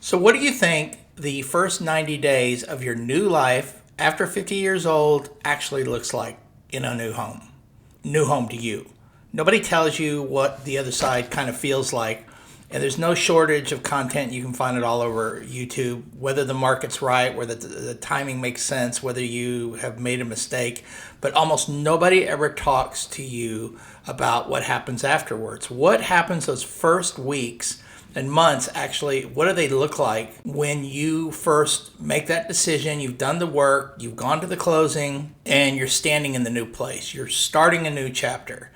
So, what do you think the first 90 days of your new life after 50 years old actually looks like in a new home? New home to you. Nobody tells you what the other side kind of feels like. And there's no shortage of content. You can find it all over YouTube, whether the market's right, whether the timing makes sense, whether you have made a mistake. But almost nobody ever talks to you about what happens afterwards. What happens those first weeks and months, actually, what do they look like when you first make that decision? You've done the work, you've gone to the closing, and you're standing in the new place. You're starting a new chapter.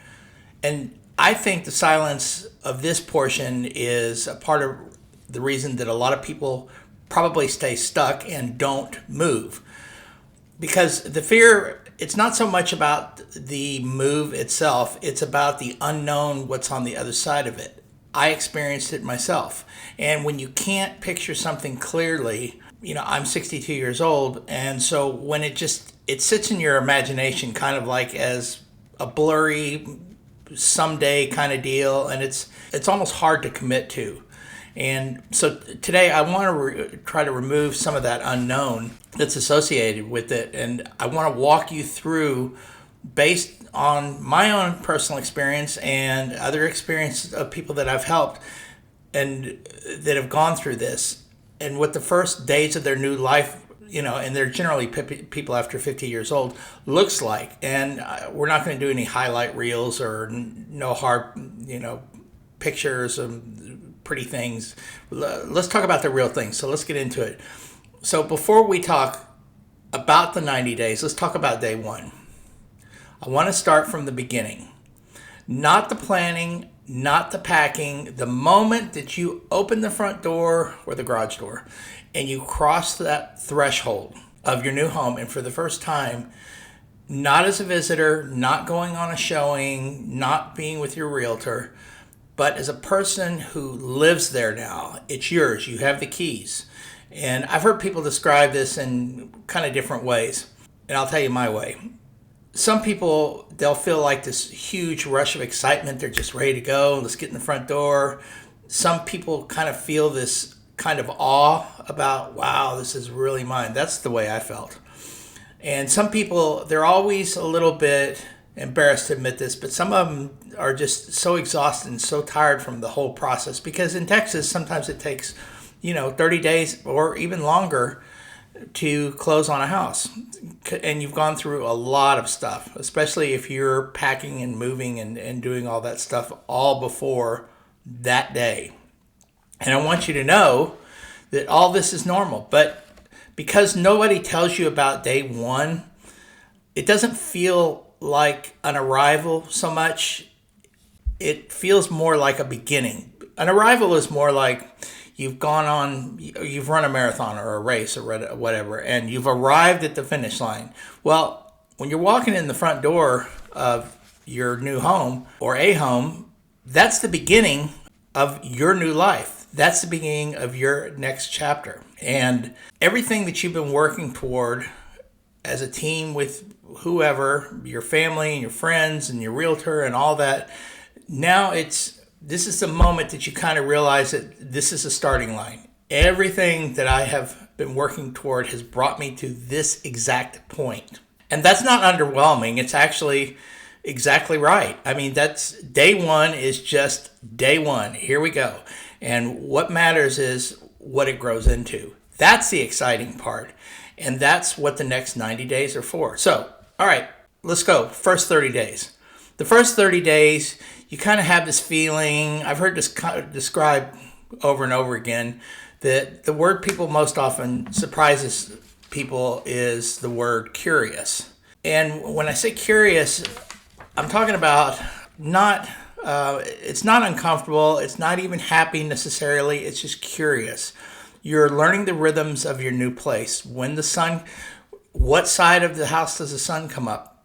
And I think the silence of this portion is a part of the reason that a lot of people probably stay stuck and don't move. Because the fear, it's not so much about the move itself, it's about the unknown, what's on the other side of it. I experienced it myself. And when you can't picture something clearly, I'm 62 years old. And so when it sits in your imagination kind of like as a blurry someday kind of deal. And it's almost hard to commit to. And so today I want to try to remove some of that unknown that's associated with it. And I want to walk you through, based on my own personal experience and other experience of people that I've helped and that have gone through this, and what the first days of their new life, and they're generally people after 50 years old, looks like. And we're not going to do any highlight reels or no hard, pictures of pretty things. Let's talk about the real things. So let's get into it. So before we talk about the 90 days, let's talk about day one. I want to start from the beginning. Not the planning, not the packing. The moment that you open the front door or the garage door and you cross that threshold of your new home, and for the first time, not as a visitor, not going on a showing, not being with your realtor, but as a person who lives there now. It's yours. You have the keys. And I've heard people describe this in kind of different ways. And I'll tell you my way. Some people, they'll feel like this huge rush of excitement. They're just ready to go. Let's get in the front door. Some people kind of feel this kind of awe about, wow, this is really mine. That's the way I felt. And some people, they're always a little bit embarrassed to admit this, but some of them are just so exhausted and so tired from the whole process. Because in Texas, sometimes it takes, 30 days or even longer to close on a house. And you've gone through a lot of stuff, especially if you're packing and moving and doing all that stuff all before that day. And I want you to know that all this is normal. But because nobody tells you about day one, it doesn't feel like an arrival so much. It feels more like a beginning. An arrival is more like you've run a marathon or a race or whatever, and you've arrived at the finish line. Well, when you're walking in the front door of your new home or a home, that's the beginning of your new life. That's the beginning of your next chapter. And everything that you've been working toward as a team with whoever, your family and your friends and your realtor and all that, now this is the moment that you kind of realize that this is a starting line. Everything that I have been working toward has brought me to this exact point. And that's not underwhelming. It's actually exactly right. I mean, that's day one is just day one. Here we go. And what matters is what it grows into. That's the exciting part. And that's what the next 90 days are for. So, all right, let's go. First 30 days. The first 30 days, you kind of have this feeling. I've heard this described over and over again, that the word people most often surprises people is the word curious. And when I say curious, I'm talking about it's not uncomfortable. It's not even happy necessarily. It's just curious. You're learning the rhythms of your new place. What side of the house does the sun come up?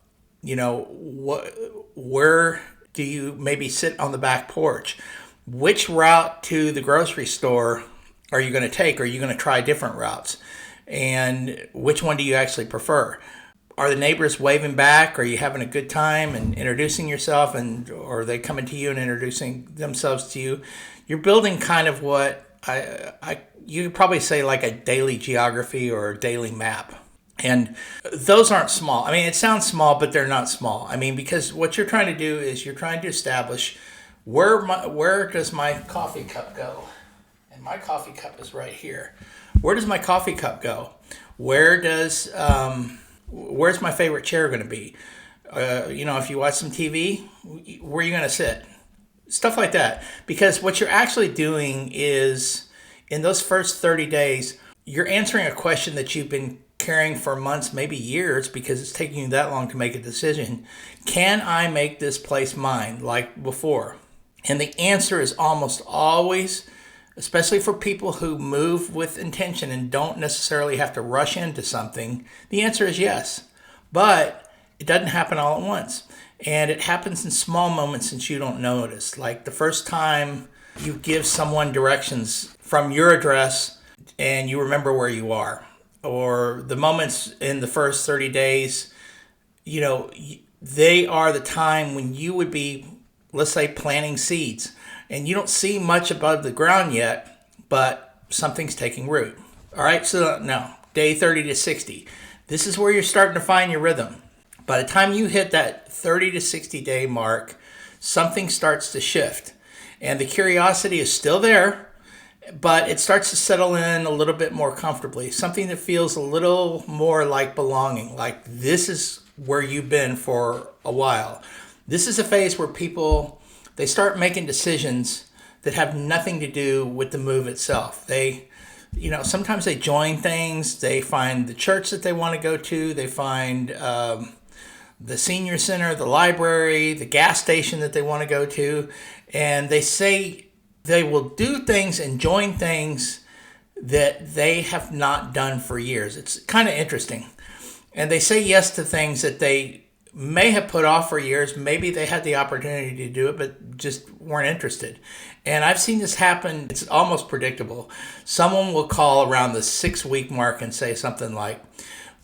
Where do you maybe sit on the back porch? Which route to the grocery store are you going to take? Are you going to try different routes? And which one do you actually prefer? Are the neighbors waving back? Are you having a good time and introducing yourself, or are they coming to you and introducing themselves to you? You're building kind of what You could probably say like a daily geography or a daily map. And those aren't small. I mean, it sounds small, but they're not small. I mean, because what you're trying to do is you're trying to establish where does my coffee cup go? And my coffee cup is right here. Where does my coffee cup go? Where's my favorite chair going to be? If you watch some TV, where are you going to sit? Stuff like that. Because what you're actually doing is, in those first 30 days, you're answering a question that you've been carrying for months, maybe years, because it's taking you that long to make a decision. Can I make this place mine like before? And the answer is almost always, especially for people who move with intention and don't necessarily have to rush into something, the answer is yes. But it doesn't happen all at once. And it happens in small moments that you don't notice. Like the first time you give someone directions from your address and you remember where you are. Or the moments in the first 30 days, they are the time when you would be, let's say, planting seeds. And you don't see much above the ground yet, but something's taking root. All right, so now, day 30 to 60. This is where you're starting to find your rhythm. By the time you hit that 30 to 60 day mark, something starts to shift. And the curiosity is still there, but it starts to settle in a little bit more comfortably. Something that feels a little more like belonging, like this is where you've been for a while. This is a phase where people, they start making decisions that have nothing to do with the move itself. Sometimes they join things, they find the church that they want to go to, they find the senior center, the library, the gas station that they want to go to, and they say they will do things and join things that they have not done for years. It's kind of interesting. And they say yes to things that they may have put off for years. Maybe they had the opportunity to do it, but just weren't interested. And I've seen this happen. It's almost predictable. Someone will call around the 6-week mark and say something like,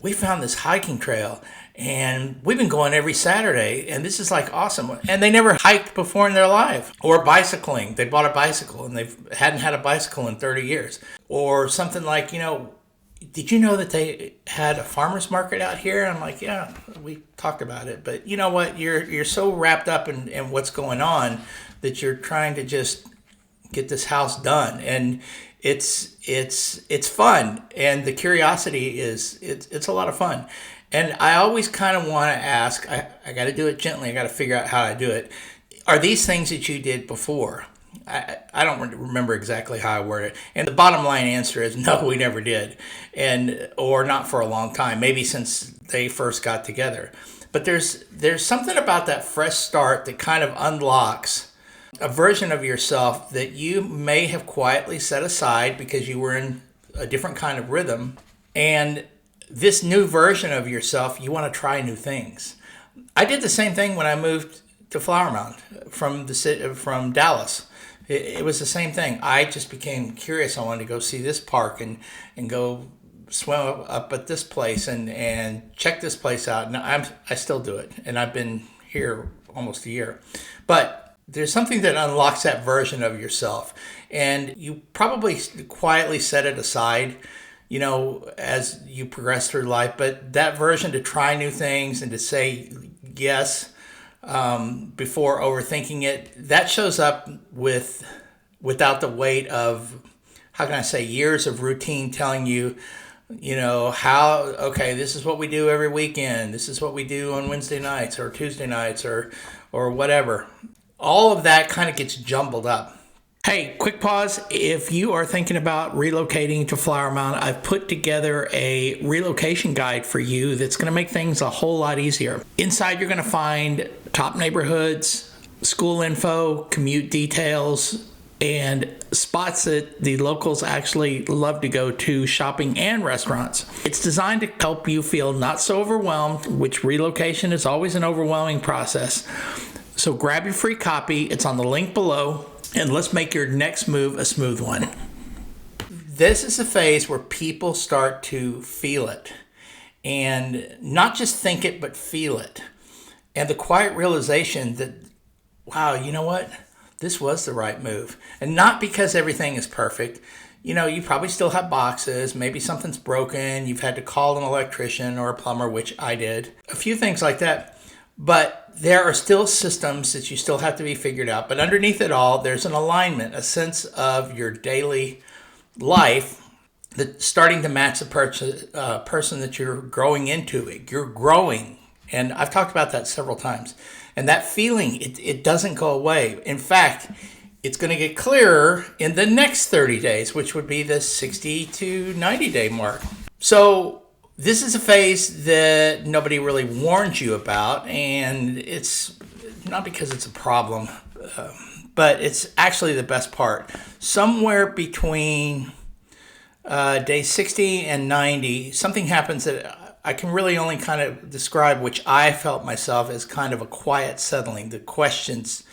we found this hiking trail and we've been going every Saturday and this is like awesome. And they never hiked before in their life. Or bicycling. They bought a bicycle and they hadn't had a bicycle in 30 years. Or something like, did you know that they had a farmer's market out here? I'm like, yeah, we talked about it. But you know what? You're so wrapped up in what's going on that you're trying to just get this house done. And it's fun. And the curiosity it's a lot of fun. And I always kind of want to ask, I got to do it gently. I got to figure out how I do it. Are these things that you did before? I don't remember exactly how I worded it. And the bottom line answer is no, we never did. Or not for a long time, maybe since they first got together. But there's something about that fresh start that kind of unlocks a version of yourself that you may have quietly set aside because you were in a different kind of rhythm. And this new version of yourself, you want to try new things. I did the same thing when I moved to Flower Mound from Dallas. It was the same thing. I just became curious. I wanted to go see this park and go swim up at this place and check this place out. And I still do it. And I've been here almost a year. But there's something that unlocks that version of yourself. And you probably quietly set it aside, as you progress through life. But that version to try new things and to say yes before overthinking it, that shows up without the weight of, how can I say, years of routine telling you, this is what we do every weekend. This is what we do on Wednesday nights or Tuesday nights or whatever. All of that kind of gets jumbled up. Hey, quick pause. If you are thinking about relocating to Flower Mound, I've put together a relocation guide for you that's going to make things a whole lot easier. Inside, you're going to find top neighborhoods, school info, commute details, and spots that the locals actually love to go to, shopping and restaurants. It's designed to help you feel not so overwhelmed, which relocation is always an overwhelming process. So grab your free copy. It's on the link below. And let's make your next move a smooth one. This is a phase where people start to feel it. And not just think it, but feel it. And the quiet realization that, wow, you know what? this was the right move. And not because everything is perfect. You probably still have boxes. Maybe something's broken. You've had to call an electrician or a plumber, which I did. A few things like that. But there are still systems that you still have to be figured out. But underneath it all, there's an alignment, a sense of your daily life that's starting to match the person that you're growing into. You're growing. And I've talked about that several times. And that feeling, it doesn't go away. In fact, it's going to get clearer in the next 30 days, which would be the 60 to 90 day mark. So this is a phase that nobody really warns you about, and it's not because it's a problem, but it's actually the best part. Somewhere between day 60 and 90, something happens that I can really only kind of describe, which I felt myself as kind of a quiet settling. The questions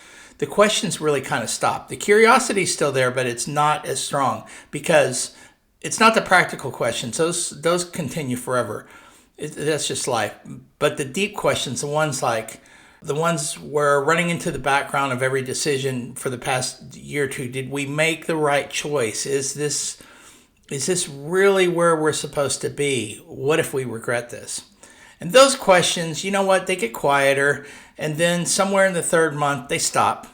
really kind of stop. The curiosity is still there, but it's not as strong because it's not the practical questions. Those continue forever. That's just life. But the deep questions, the ones where running into the background of every decision for the past year or two, did we make the right choice? Is this really where we're supposed to be? What if we regret this? And those questions, you know what, they get quieter, and then somewhere in the third month, they stop.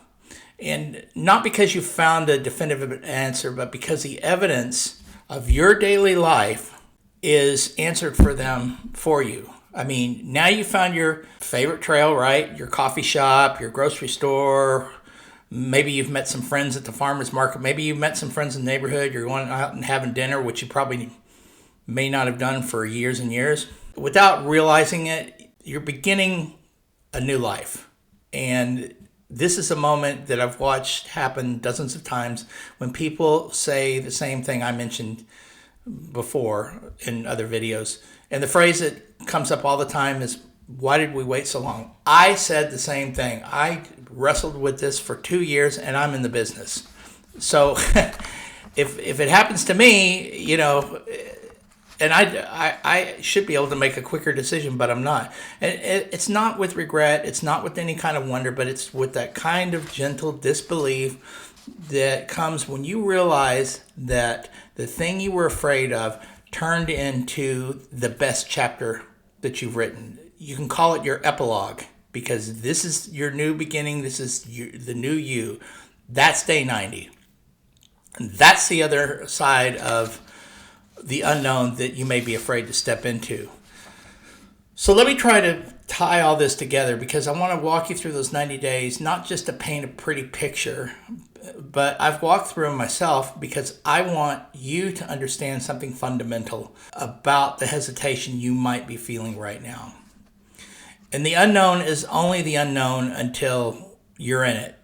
And not because you found a definitive answer, but because the evidence of your daily life is answered for them for you. I mean, now you found your favorite trail, right? Your coffee shop, your grocery store. Maybe you've met some friends at the farmer's market. Maybe you've met some friends in the neighborhood. You're going out and having dinner, which you probably may not have done for years and years. Without realizing it, you're beginning a new life. And this is a moment that I've watched happen dozens of times when people say the same thing I mentioned before in other videos. And the phrase that comes up all the time is, why did we wait so long? I said the same thing. I wrestled with this for 2 years, and I'm in the business. So if it happens to me, and I should be able to make a quicker decision, but I'm not. And it's not with regret. It's not with any kind of wonder, but it's with that kind of gentle disbelief that comes when you realize that the thing you were afraid of turned into the best chapter that you've written. You can call it your epilogue, because this is your new beginning. This is the new you. That's day 90. And that's the other side of the unknown that you may be afraid to step into. So let me try to tie all this together, because I want to walk you through those 90 days, not just to paint a pretty picture, but I've walked through them myself because I want you to understand something fundamental about the hesitation you might be feeling right now. And the unknown is only the unknown until you're in it,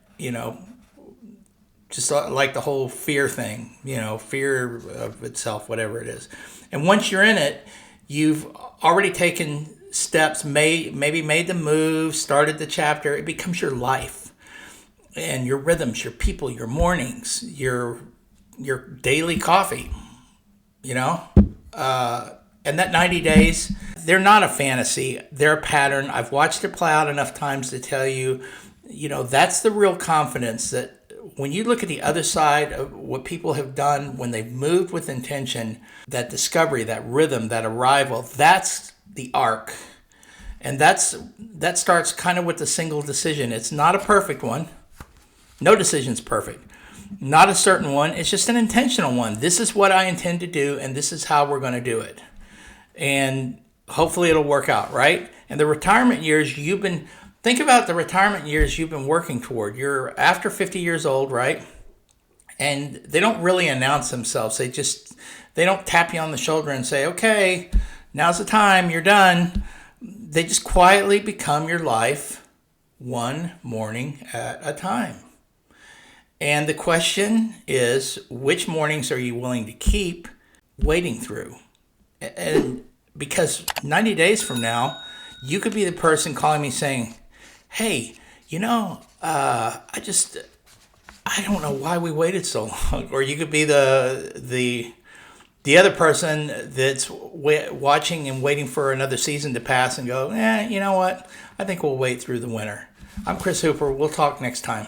just like the whole fear thing, fear of itself, whatever it is. And once you're in it, you've already taken steps, maybe made the move, started the chapter. It becomes your life and your rhythms, your people, your mornings, your daily coffee, and that 90 days, they're not a fantasy. They're a pattern. I've watched it play out enough times to tell you, that's the real confidence that when you look at the other side of what people have done when they've moved with intention, that discovery, that rhythm, that arrival, that's the arc. And that starts kind of with a single decision. It's not a perfect one. No decision's perfect. Not a certain one. It's just an intentional one. This is what I intend to do, and this is how we're going to do it. And hopefully it'll work out, right? And the retirement years think about the retirement years you've been working toward. You're after 50 years old, right? And they don't really announce themselves. They don't tap you on the shoulder and say, okay, now's the time, you're done. They just quietly become your life one morning at a time. And the question is, which mornings are you willing to keep waiting through? And because 90 days from now, you could be the person calling me saying, hey, I don't know why we waited so long. Or you could be the other person that's watching and waiting for another season to pass and go, you know what? I think we'll wait through the winter. I'm Chris Hooper. We'll talk next time.